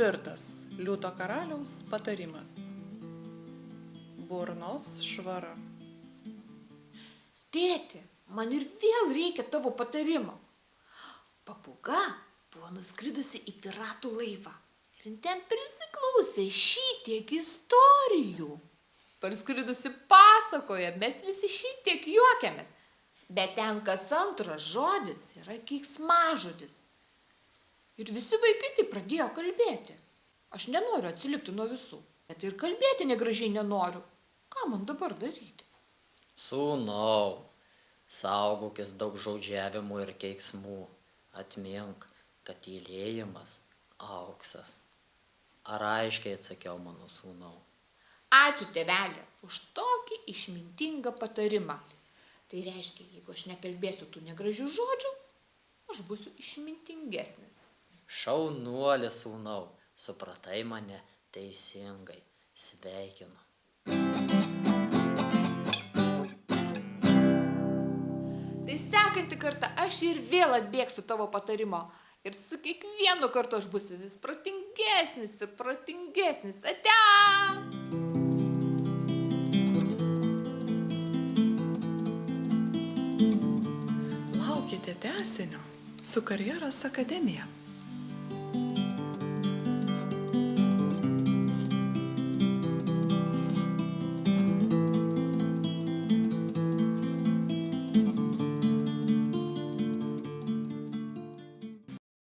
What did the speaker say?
Ketvirtas. Liūto karaliaus patarimas. Burnos švara. Tėti, man ir vėl reikia tavo patarimo. Papūga buvo nuskridusi į piratų laivą ir ten prisiklausė šitiek istorijų. Parskridusi pasakoja, mes visi šitiek juokiamės, bet ten kas antras žodis yra keiksmažodis. Ir visi vaikai tai pradėjo kalbėti. Aš nenoriu atsilikti nuo visų, bet ir kalbėti negražiai nenoriu. Ką man dabar daryti? Sūnau, saugokis daug žodžiavimų ir keiksmų. Atmink, kad tylėjimas auksas. Ar aiškiai atsakiau, mano sūnau? Ačiū, tėvelė, už tokį išmintingą patarimą. Tai reiškia, jeigu aš nekalbėsiu tų negražių žodžių, aš būsiu išmintingesnis. Šaunuolis, sūnau, supratai mane teisingai. Sveikinu. Tai sekantį kartą aš ir vėl atbėgsiu tavo patarimo. Ir su kiekvienu kartu aš būsiu vis protingesnis ir protingesnis. Ate! Laukite tęsinio su Karjeros akademija.